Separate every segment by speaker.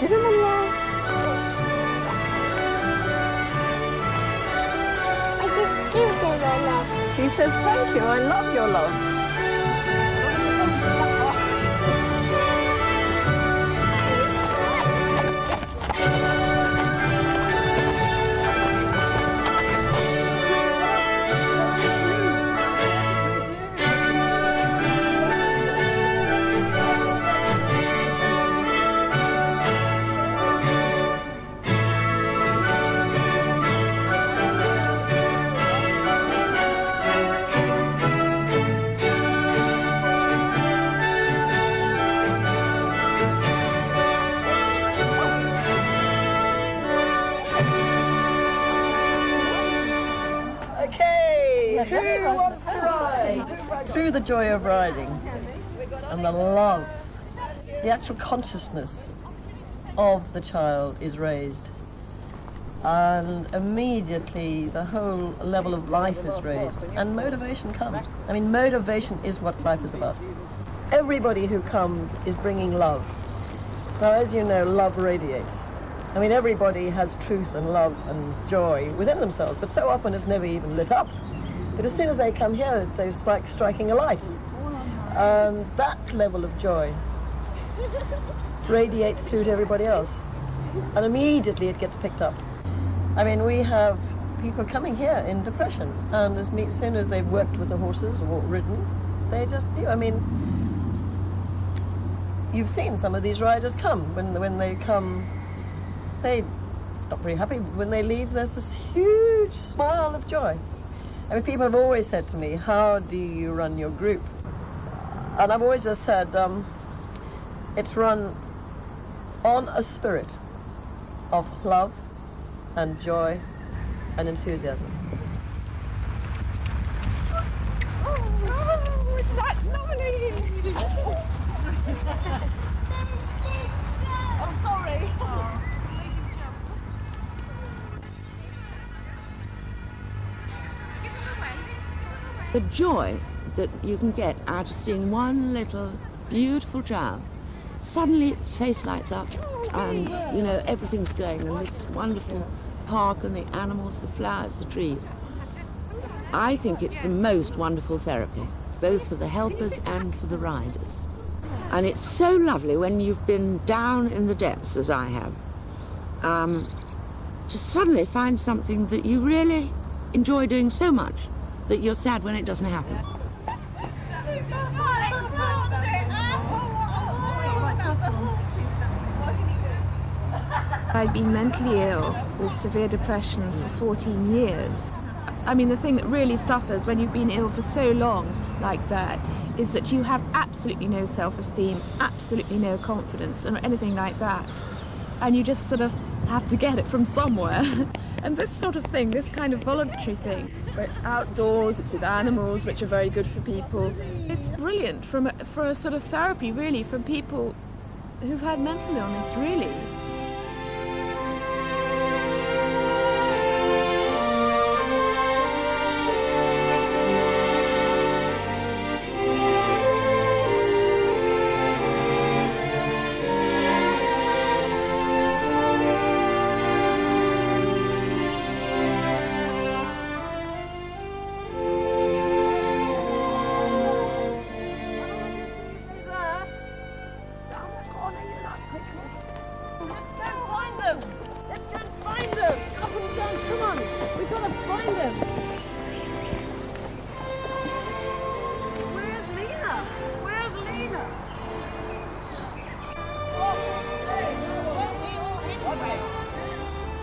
Speaker 1: Give him a love.
Speaker 2: I just give him a love.
Speaker 1: He says, thank you, I love your love. Who wants to ride? Through the joy of riding and the love, the actual consciousness of the child is raised. And immediately the whole level of life is raised. And motivation comes. I mean, motivation is what life is about. Everybody who comes is bringing love. Now, as you know, love radiates. I mean, everybody has truth and love and joy within themselves, but so often it's never even lit up. But as soon as they come here, they're like striking a light. And that level of joy radiates through to everybody else. And immediately it gets picked up. I mean, we have people coming here in depression, and as soon as they've worked with the horses or ridden, they just, I mean, you've seen some of these riders come. When they come, they're not very happy. When they leave, there's this huge smile of joy. I mean, people have always said to me, how do you run your group? And I've always just said, it's run on a spirit of love and joy and enthusiasm.
Speaker 3: Oh, is that lovely? I'm sorry.
Speaker 4: The joy that you can get out of seeing one little beautiful child, suddenly its face lights up and, you know, everything's going, and this wonderful park and the animals, the flowers, the trees. I think it's the most wonderful therapy, both for the helpers and for the riders. And it's so lovely when you've been down in the depths, as I have, to suddenly find something that you really enjoy doing so much that you're sad when it doesn't happen.
Speaker 3: I'd been mentally ill with severe depression for 14 years. I mean, the thing that really suffers when you've been ill for so long like that is that you have absolutely no self-esteem, absolutely no confidence or anything like that. And you just sort of have to get it from somewhere. And this sort of thing, this kind of voluntary thing, where it's outdoors, it's with animals, which are very good for people. It's brilliant for a sort of therapy, really, from people who've had mental illness, really.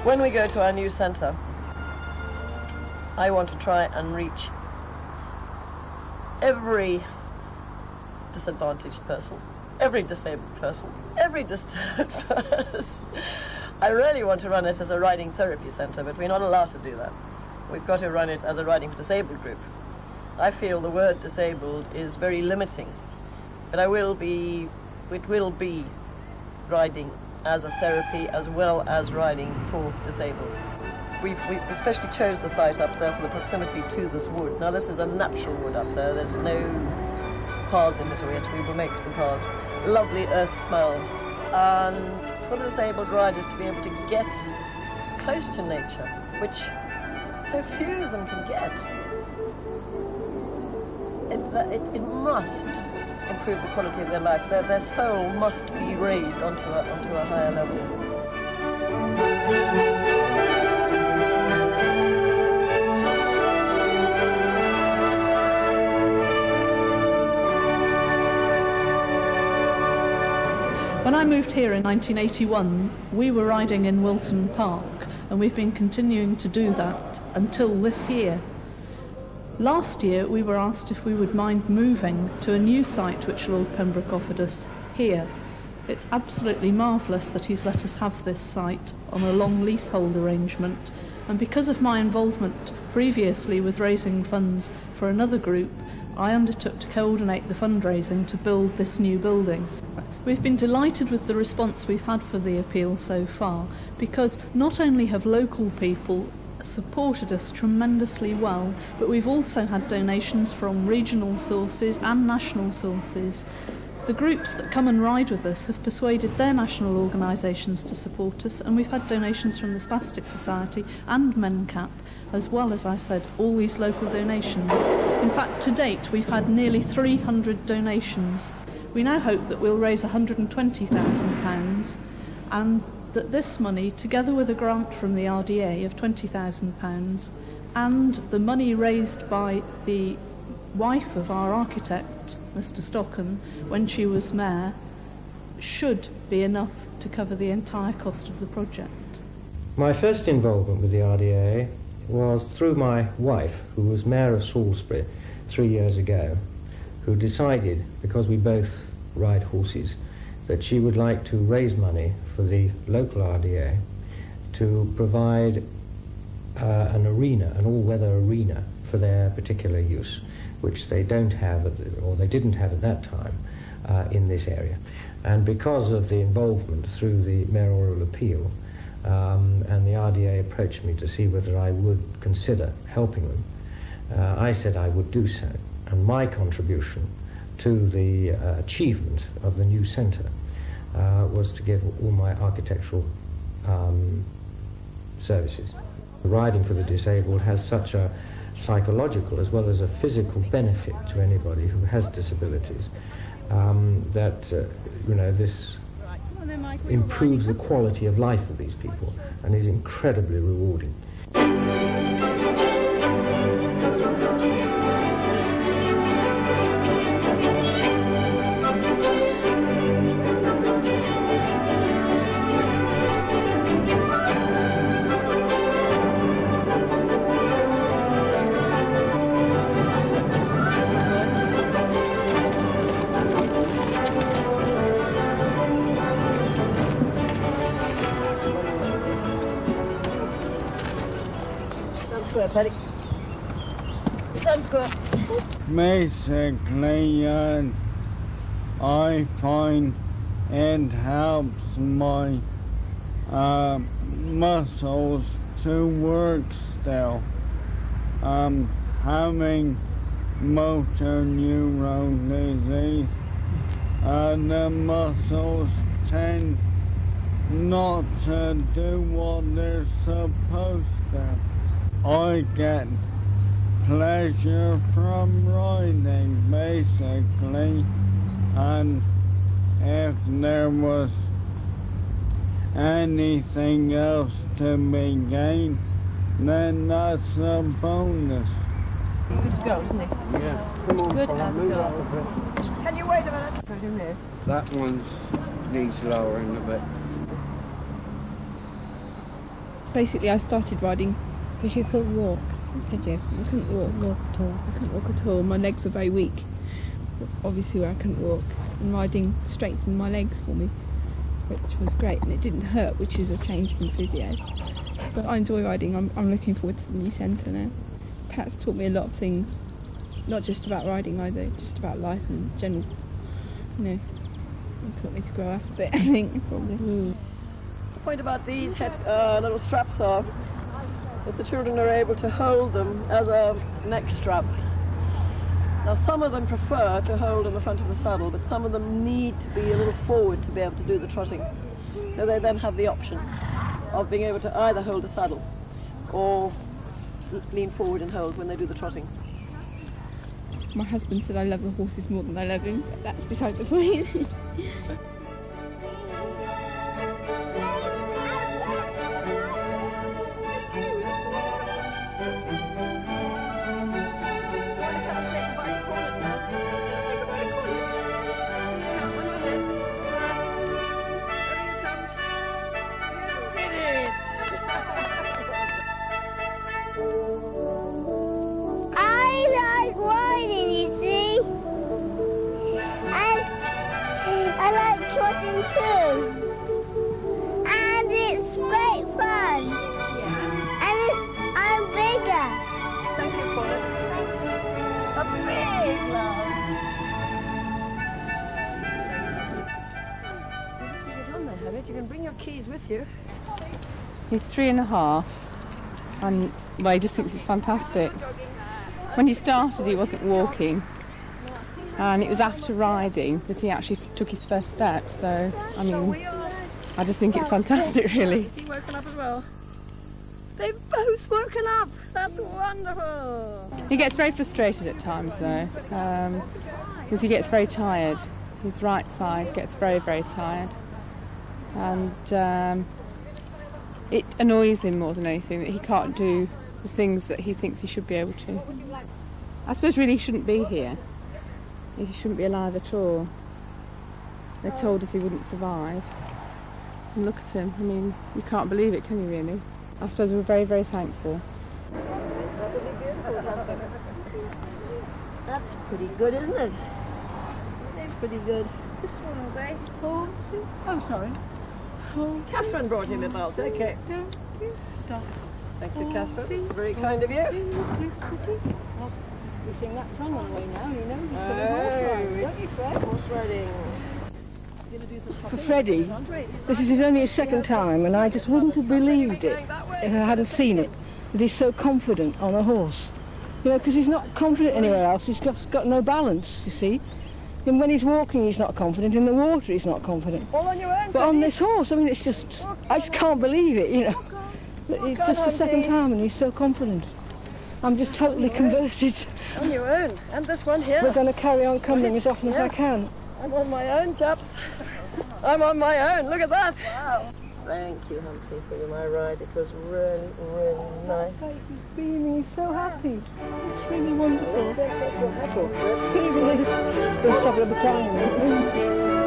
Speaker 1: When we go to our new centre, I want to try and reach every disadvantaged person, every disabled person, every disturbed person. I really want to run it as a riding therapy centre, but we're not allowed to do that. We've got to run it as a riding for disabled group. I feel the word disabled is very limiting, but it will be riding as a therapy as well as riding for disabled. We especially chose the site up there for the proximity to this wood. Now this is a natural wood up there, there's no paths in between it, we will make some paths. Lovely earth smells. and for the disabled riders to be able to get close to nature, which so few of them can get. It must improve the quality of their life. Their soul must be raised onto a higher level.
Speaker 5: When I moved here in 1981, we were riding in Wilton Park, and we've been continuing to do that until this year. Last year we were asked if we would mind moving to a new site which Lord Pembroke offered us here. It's absolutely marvellous that he's let us have this site on a long leasehold arrangement, and because of my involvement previously with raising funds for another group, I undertook to coordinate the fundraising to build this new building. We've been delighted with the response we've had for the appeal so far, because not only have local people supported us tremendously well, but we've also had donations from regional sources and national sources. The groups that come and ride with us have persuaded their national organisations to support us, and we've had donations from the Spastic Society and MenCap, as well as, I said, all these local donations. In fact, to date, we've had nearly 300 donations. We now hope that we'll raise £120,000, and that this money, together with a grant from the RDA of £20,000, and the money raised by the wife of our architect, Mr. Stocken, when she was mayor, should be enough to cover the entire cost of the project.
Speaker 6: My first involvement with the RDA was through my wife, who was mayor of Salisbury 3 years ago, who decided, because we both ride horses, that she would like to raise money for the local RDA to provide an arena, an all-weather arena, for their particular use, which they don't have, or they didn't have at that time, in this area. And because of the involvement through the mayoral appeal, and the RDA approached me to see whether I would consider helping them, I said I would do so. And my contribution to the achievement of the new centre was to give all my architectural services. Riding for the disabled has such a psychological as well as a physical benefit to anybody who has disabilities that this improves the quality of life of these people and is incredibly rewarding.
Speaker 1: Paddy. Stand square.
Speaker 7: Basically, I find it helps my muscles to work still. Having motor neuron disease, the muscles tend not to do what they're supposed to. I get pleasure from riding, basically, and if there was anything else to be gained, then that's a bonus.
Speaker 1: Good to go, isn't it?
Speaker 7: Yeah.
Speaker 1: Good as go. Can you wait a minute? Put in there.
Speaker 7: That one needs lowering a bit.
Speaker 3: Basically, I started riding because you couldn't walk, could you? I couldn't walk at all. I couldn't walk at all. My legs were very weak, obviously, where I couldn't walk. And riding strengthened my legs for me, which was great. And it didn't hurt, which is a change from physio. But I enjoy riding. I'm looking forward to the new centre now. Pat's taught me a lot of things, not just about riding either, just about life and general, it taught me to grow up a bit, I think, probably.
Speaker 1: The point about these little straps are that the children are able to hold them as a neck strap. Now, some of them prefer to hold in the front of the saddle, but some of them need to be a little forward to be able to do the trotting. So they then have the option of being able to either hold a saddle or lean forward and hold when they do the trotting.
Speaker 3: My husband said I love the horses more than I love him, but that's beside the point.
Speaker 2: Too. And it's great fun.
Speaker 1: Yeah.
Speaker 2: And I'm bigger.
Speaker 1: Thank you for it. A big love. You get on there, Harriet. You can bring your keys with you.
Speaker 3: He's 3.5, and well, he just thinks it's fantastic. When he started, he wasn't walking. And it was after riding that he actually took his first step, so, I mean, I just think it's fantastic, really.
Speaker 1: Is he woken up as well? They've both woken up! That's wonderful!
Speaker 3: He gets very frustrated at times, though, because he gets very tired. His right side gets very, very tired. And it annoys him more than anything that he can't do the things that he thinks he should be able to. I suppose really he shouldn't be here. He shouldn't be alive at all. They told us he wouldn't survive. And look at him. I mean, you can't believe it, can you really? I suppose we're very, very thankful.
Speaker 1: That's pretty good, isn't it? It's pretty good. This one all day. Oh, sorry. Catherine brought him about. Okay. Thank you, Catherine. It's very kind of you.
Speaker 4: We sing that song on the way now, you know.
Speaker 1: Horse riding.
Speaker 8: For Freddie, this is only his second time, and I just wouldn't have believed it if I hadn't seen it, that he's so confident on a horse. You know, because he's not confident anywhere else, he's just got no balance, you see. And when he's walking, he's not confident. In the water, he's not confident.
Speaker 1: All on your own,
Speaker 8: but on this horse, I mean, it's just, I just can't believe it, you know. It's just the second time, and he's so confident. I'm just totally converted.
Speaker 1: On your own. And this one here.
Speaker 8: We're going to carry on coming as often as I can.
Speaker 1: I'm on my own, chaps. I'm on my own. Look at that. Wow. Thank you, Humphrey, for my ride. It was really, really nice.
Speaker 8: He's beaming. He's so happy. It's really wonderful.
Speaker 1: Let's go take your hat off.
Speaker 8: It really is. We'll stop at the crying.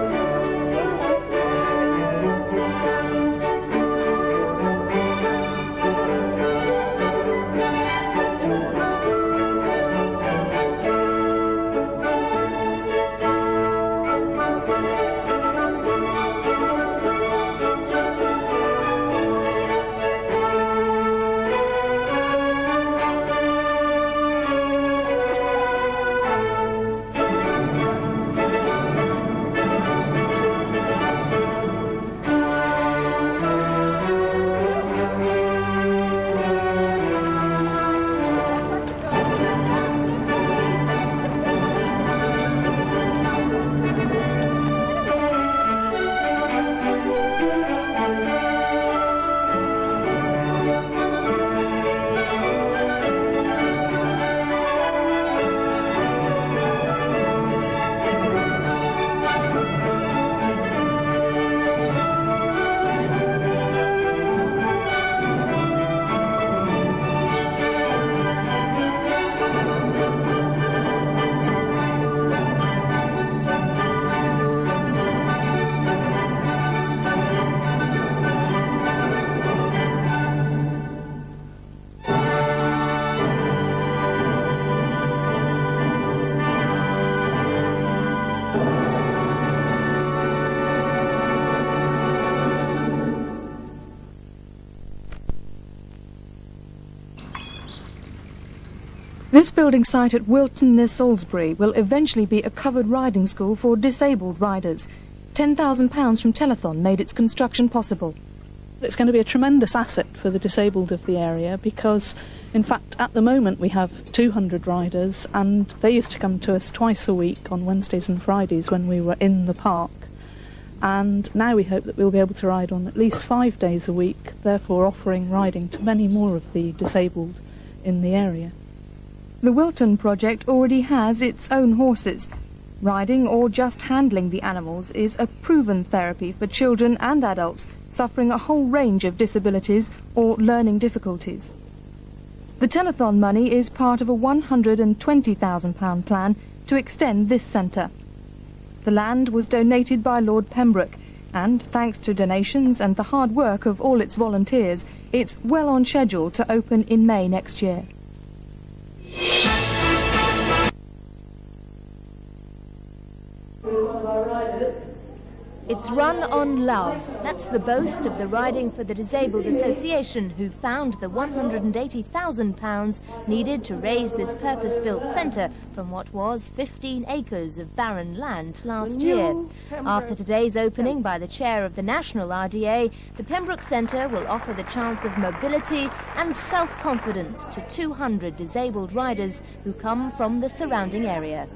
Speaker 9: This building site at Wilton near Salisbury will eventually be a covered riding school for disabled riders. £10,000 from Telethon made its construction possible.
Speaker 5: It's going to be a tremendous asset for the disabled of the area because, in fact, at the moment we have 200 riders, and they used to come to us twice a week on Wednesdays and Fridays when we were in the park. And now we hope that we'll be able to ride on at least 5 days a week, therefore offering riding to many more of the disabled in the area.
Speaker 9: The Wilton project already has its own horses. Riding or just handling the animals is a proven therapy for children and adults suffering a whole range of disabilities or learning difficulties. The telethon money is part of a £120,000 plan to extend this centre. The land was donated by Lord Pembroke, and thanks to donations and the hard work of all its volunteers, it's well on schedule to open in May next year.
Speaker 10: It's run on love. That's the boast of the Riding for the Disabled Association, who found the £180,000 needed to raise this purpose-built centre from what was 15 acres of barren land last year. After today's opening by the chair of the National RDA, the Pembroke Centre will offer the chance of mobility and self-confidence to 200 disabled riders who come from the surrounding area.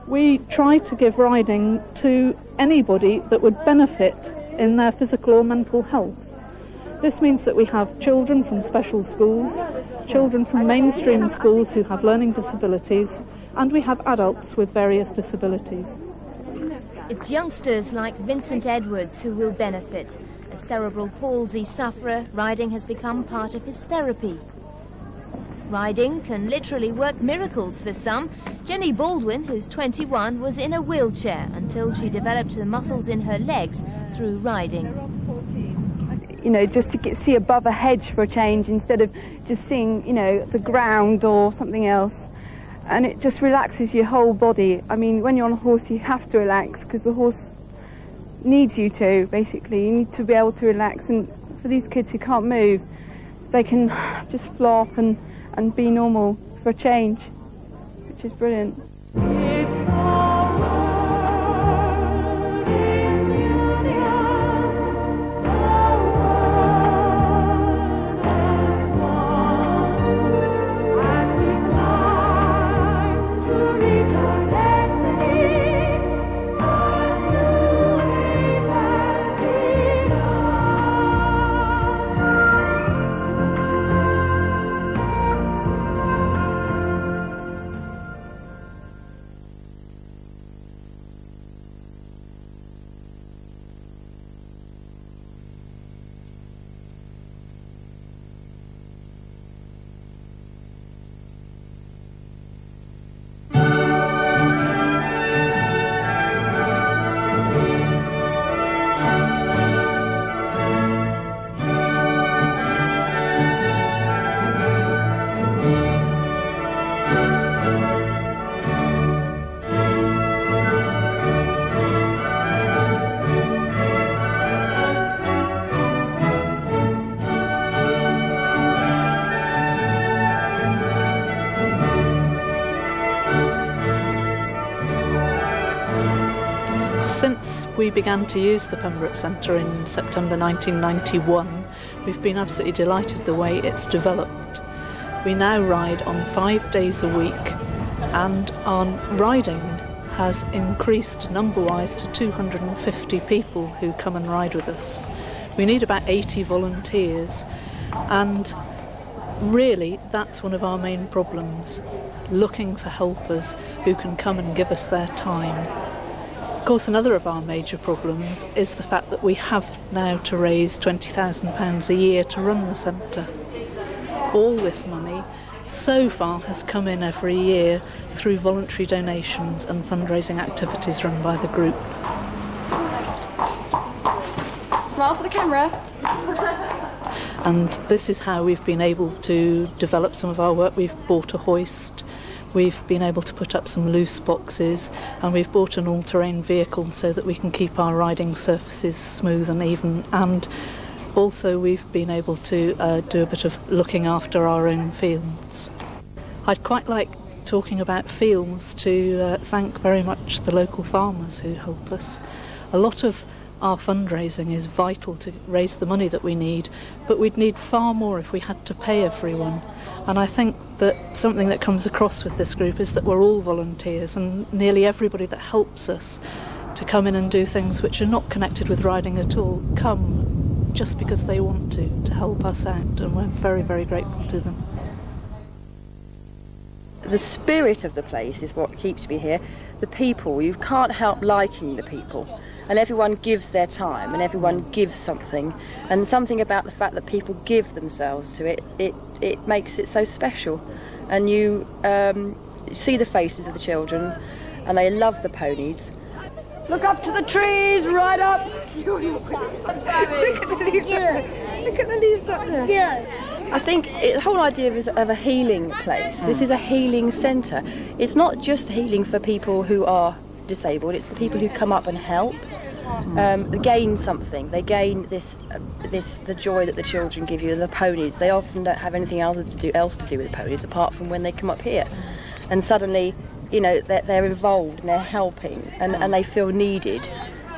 Speaker 5: We try to give riding to anybody that would benefit in their physical or mental health. This means that we have children from special schools, children from mainstream schools who have learning disabilities, and we have adults with various disabilities.
Speaker 10: It's youngsters like Vincent Edwards who will benefit. A cerebral palsy sufferer, riding has become part of his therapy. Riding can literally work miracles for some. Jenny Baldwin, who's 21, was in a wheelchair until she developed the muscles in her legs through riding.
Speaker 11: You know, just to see above a hedge for a change instead of just seeing, you know, the ground or something else. And it just relaxes your whole body. I mean, when you're on a horse, you have to relax because the horse needs you to, basically. You need to be able to relax. And for these kids who can't move, they can just flop and be normal for a change, which is brilliant.
Speaker 5: Since we began to use the Pembroke Centre in September 1991, we've been absolutely delighted the way it's developed. We now ride on 5 days a week, and our riding has increased number-wise to 250 people who come and ride with us. We need about 80 volunteers, and really that's one of our main problems, looking for helpers who can come and give us their time. Of course, another of our major problems is the fact that we have now to raise £20,000 a year to run the centre. All this money so far has come in every year through voluntary donations and fundraising activities run by the group.
Speaker 12: Smile for the camera.
Speaker 5: And this is how we've been able to develop some of our work. We've bought a hoist, we've been able to put up some loose boxes, and we've bought an all-terrain vehicle so that we can keep our riding surfaces smooth and even, and also we've been able to do a bit of looking after our own fields. I'd quite like, talking about fields, to thank very much the local farmers who help us. A lot of our fundraising is vital to raise the money that we need, but we'd need far more if we had to pay everyone. And I think that something that comes across with this group is that we're all volunteers, and nearly everybody that helps us to come in and do things which are not connected with riding at all come just because they want to help us out, and we're very, very grateful to them.
Speaker 13: The spirit of the place is what keeps me here. The people, you can't help liking the people. And everyone gives their time, and everyone gives something. And something about the fact that people give themselves to it, it makes it so special. And you see the faces of the children, and they love the ponies.
Speaker 8: Look up to the trees, right up. Look at the leaves up there. Look at the leaves up there.
Speaker 2: Yeah.
Speaker 13: I think the whole idea of a healing place. This is a healing centre. It's not just healing for people who are disabled, it's the people who come up and help. Gain something. They gain the joy that the children give you, and the ponies. They often don't have anything else to do with the ponies apart from when they come up here, and suddenly, you know, they're involved and they're helping, and they feel needed,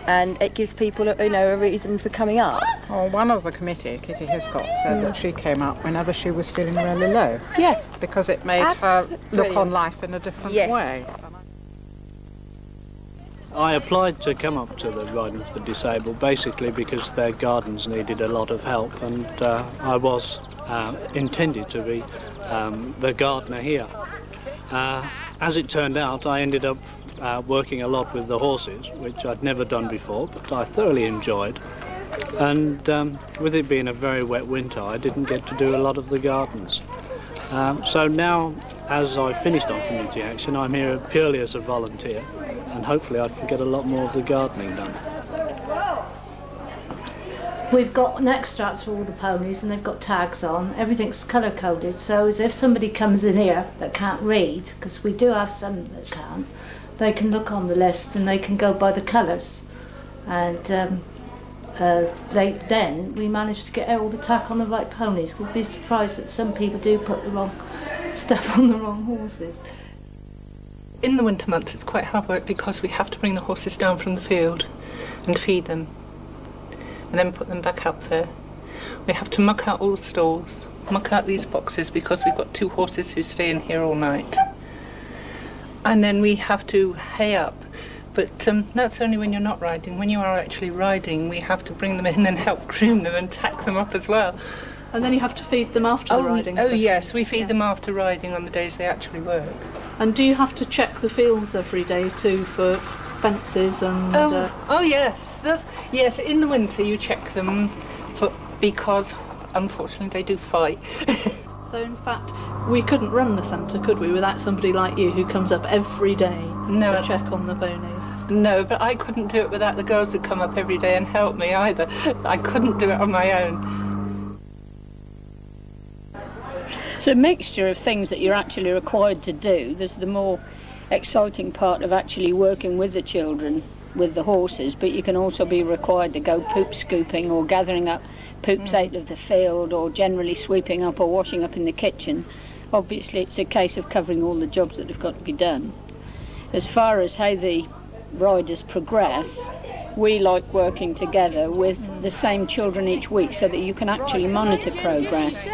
Speaker 13: and it gives people, you know, a reason for coming up.
Speaker 14: Well, one of the committee, Kitty Hiscott, said that she came up whenever she was feeling really low.
Speaker 13: Yeah,
Speaker 14: because it made her look on life in a different way.
Speaker 15: I applied to come up to the Riding for the Disabled basically because their gardens needed a lot of help, and I was intended to be the gardener here. As it turned out, I ended up working a lot with the horses, which I'd never done before, but I thoroughly enjoyed. And with it being a very wet winter, I didn't get to do a lot of the gardens. So now, as I finished on community action, I'm here purely as a volunteer, and hopefully I can get a lot more of the gardening done.
Speaker 16: We've got an extract for all the ponies, and they've got tags on. Everything's colour-coded, so as if somebody comes in here that can't read, because we do have some that can't, they can look on the list and they can go by the colours. And then we managed to get all the tack on the right ponies. We'd be surprised that some people do put the wrong stuff on the wrong horses.
Speaker 17: In the winter months it's quite hard work because we have to bring the horses down from the field and feed them and then put them back up there. We have to muck out all the stalls, muck out these boxes because we've got 2 horses who stay in here all night. And then we have to hay up, but that's only when you're not riding. When you are actually riding, we have to bring them in and help groom them and tack them up as well.
Speaker 5: And then you have to feed them after the riding session?
Speaker 17: Oh yes, we feed them after riding on the days they actually work.
Speaker 5: And do you have to check the fields every day too for fences and...
Speaker 17: Oh yes, yes, in the winter you check them because unfortunately they do fight.
Speaker 5: So in fact, we couldn't run the centre, could we, without somebody like you who comes up every day to check on the ponies?
Speaker 17: No, but I couldn't do it without the girls who come up every day and help me either. I couldn't do it on my own.
Speaker 18: It's a mixture of things that you're actually required to do. There's the more exciting part of actually working with the children, with the horses, but you can also be required to go poop scooping or gathering up poops out of the field or generally sweeping up or washing up in the kitchen. Obviously it's a case of covering all the jobs that have got to be done. As far as how the riders progress, we like working together with the same children each week so that you can actually monitor progress.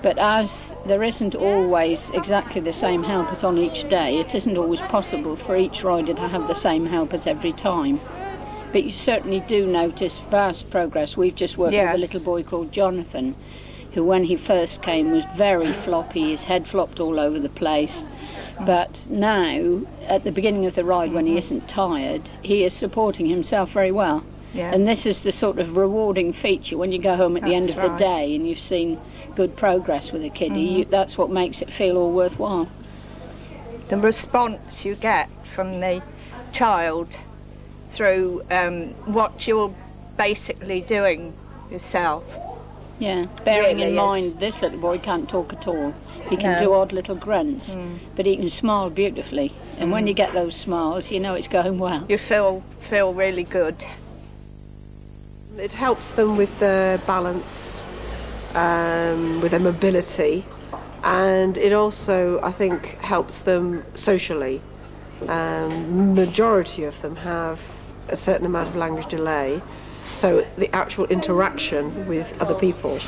Speaker 18: But as there isn't always exactly the same helpers on each day, it isn't always possible for each rider to have the same helpers every time. But you certainly do notice vast progress. We've just worked with a little boy called Jonathan, who when he first came was very floppy, his head flopped all over the place. But now, at the beginning of the ride, when he isn't tired, he is supporting himself very well.
Speaker 11: Yeah.
Speaker 18: And this is the sort of rewarding feature when you go home at the end of the day and you've seen good progress with a kiddie. That's what makes it feel all worthwhile.
Speaker 11: The response you get from the child through what you're basically doing yourself.
Speaker 18: Yeah, bearing in mind this little boy can't talk at all. He can do odd little grunts, but he can smile beautifully. And when you get those smiles, you know it's going well.
Speaker 11: You feel really good.
Speaker 19: It helps them with their balance, with their mobility, and it also, I think, helps them socially. Majority of them have a certain amount of language delay, So the actual interaction with other people,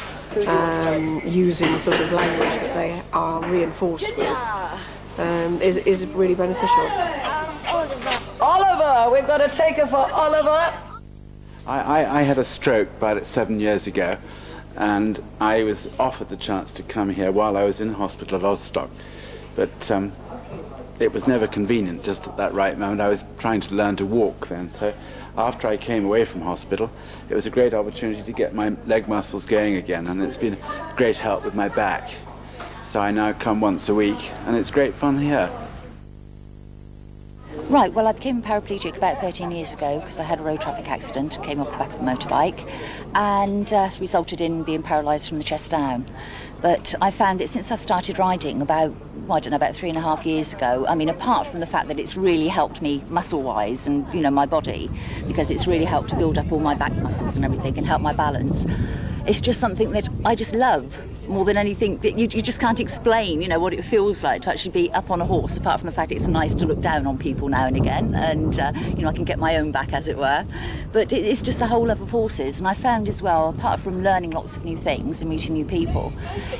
Speaker 19: using the sort of language that they are reinforced with, is really beneficial.
Speaker 1: Oliver, we've got a taker for Oliver.
Speaker 20: I had a stroke about 7 years ago, and I was offered the chance to come here while I was in hospital at Osstock, but it was never convenient just at that right moment. I was trying to learn to walk then, so after I came away from hospital, it was a great opportunity to get my leg muscles going again, and it's been a great help with my back. So I now come once a week, and it's great fun here.
Speaker 21: Right, well, I became paraplegic about 13 years ago because I had a road traffic accident, came off the back of a motorbike, and resulted in being paralysed from the chest down. But I found that since I've started riding about 3.5 years ago, I mean, apart from the fact that it's really helped me muscle-wise and, you know, my body, because it's really helped to build up all my back muscles and everything and help my balance, it's just something that I just love more than anything. That you just can't explain, you know, what it feels like to actually be up on a horse, apart from the fact it's nice to look down on people now and again, and, you know, I can get my own back, as it were. But it's just the whole love of horses, and I found as well, apart from learning lots of new things and meeting new people,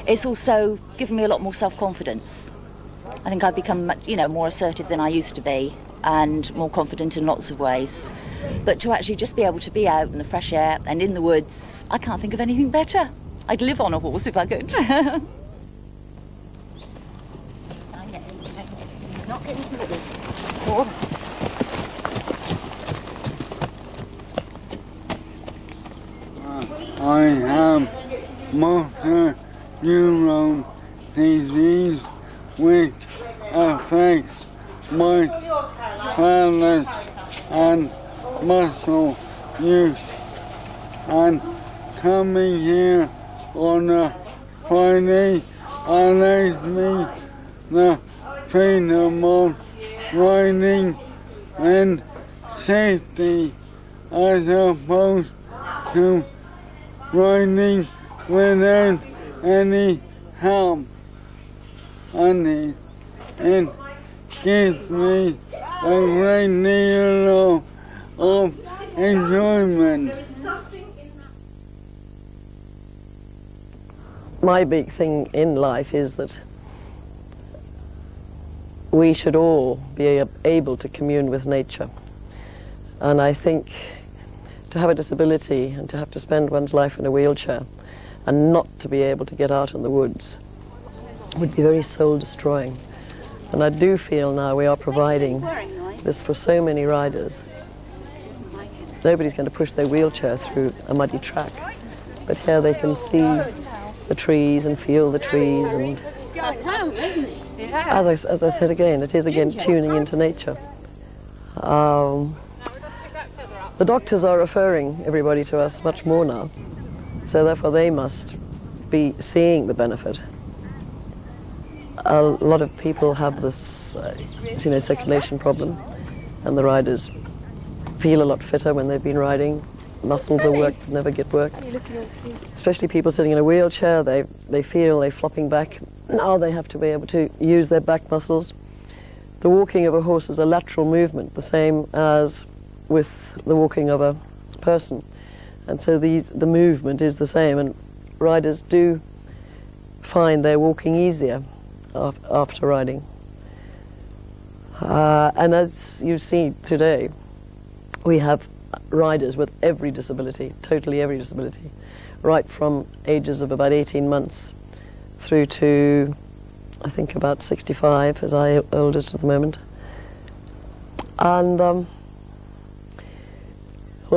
Speaker 21: it's also given me a lot more self-confidence. I think I've become much, you know, more assertive than I used to be, and more confident in lots of ways. But to actually just be able to be out in the fresh air and in the woods, I can't think of anything better. I'd live on a horse if I could.
Speaker 7: I have motor neuron disease, which affects my balance and muscle use, and coming here on a Friday allows me the freedom of riding and safety, as opposed to riding without any help, and it gives me a great deal of enjoyment.
Speaker 1: My big thing in life is that we should all be able to commune with nature. And I think to have a disability and to have to spend one's life in a wheelchair and not to be able to get out in the woods would be very soul-destroying. And I do feel now we are providing this for so many riders. Nobody's going to push their wheelchair through a muddy track, but here they can see the trees and feel the trees, and as I said again, it is again tuning into nature. The doctors are referring everybody to us much more now, so therefore they must be seeing the benefit. A lot of people have this circulation problem, and the riders feel a lot fitter when they've been riding. Muscles are worked, never get worked. Especially people sitting in a wheelchair, they feel they're flopping back. Now they have to be able to use their back muscles. The walking of a horse is a lateral movement, the same as with the walking of a person. And so the movement is the same, and riders do find they're walking easier after riding. And as you see today, we have riders with every disability, totally every disability, right from ages of about 18 months through to, I think, about 65 as our oldest at the moment. And well,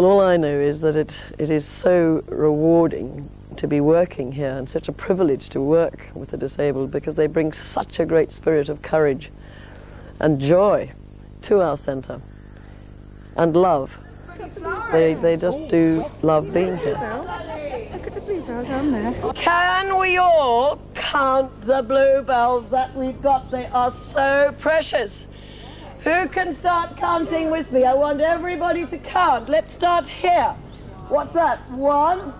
Speaker 1: all I know is that it is so rewarding to be working here, and such a privilege to work with the disabled, because they bring such a great spirit of courage and joy to our centre, and love. They just do love being here.
Speaker 11: Look at the bluebells on there.
Speaker 1: Can we all count the bluebells that we've got? They are so precious. Who can start counting with me? I want everybody to count. Let's start here. What's that? 1,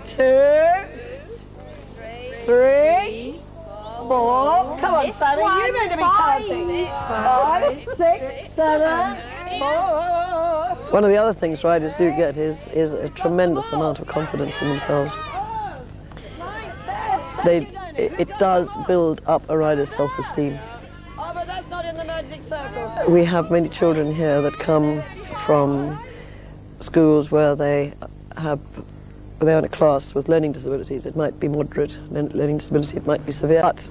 Speaker 1: 2, 3, 4. Come on, Fanny, you're going to be counting. 5, 6, 7, One of the other things riders do get is a tremendous amount of confidence in themselves. It does build up a rider's self-esteem. We have many children here that come from schools where they're in a class with learning disabilities. It might be moderate learning disability, it might be severe. But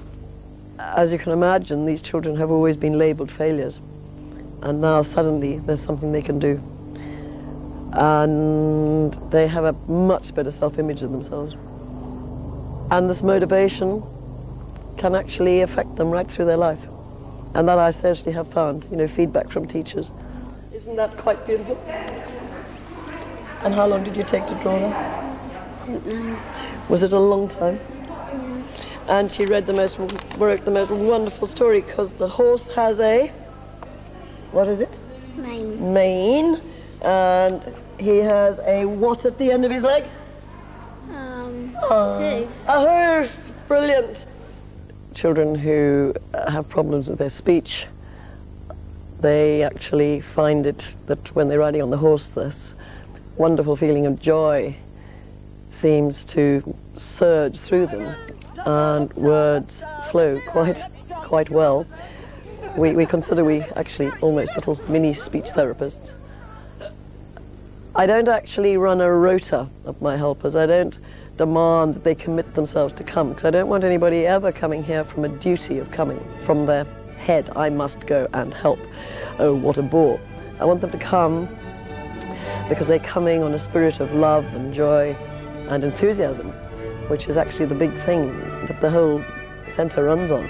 Speaker 1: as you can imagine, these children have always been labelled failures. And now suddenly there's something they can do. And they have a much better self-image of themselves. And this motivation can actually affect them right through their life. And that I certainly have found, feedback from teachers. Isn't that quite beautiful? And how long did you take to draw that? Was it a long time? And she wrote the most wonderful story, because the horse has a, what is it?
Speaker 2: Mane.
Speaker 1: Mane. And he has a what at the end of his leg?
Speaker 2: Hoof.
Speaker 1: A hoof. Brilliant. Children who have problems with their speech, they actually find it that when they're riding on the horse, this wonderful feeling of joy seems to surge through them, and words flow quite well. We consider we actually almost little mini speech therapists. I don't actually run a rota of my helpers. I don't demand that they commit themselves to come, because I don't want anybody ever coming here from a duty of coming from their head. I must go and help. Oh, what a bore. I want them to come because they're coming on a spirit of love and joy and enthusiasm, which is actually the big thing that the whole centre runs on.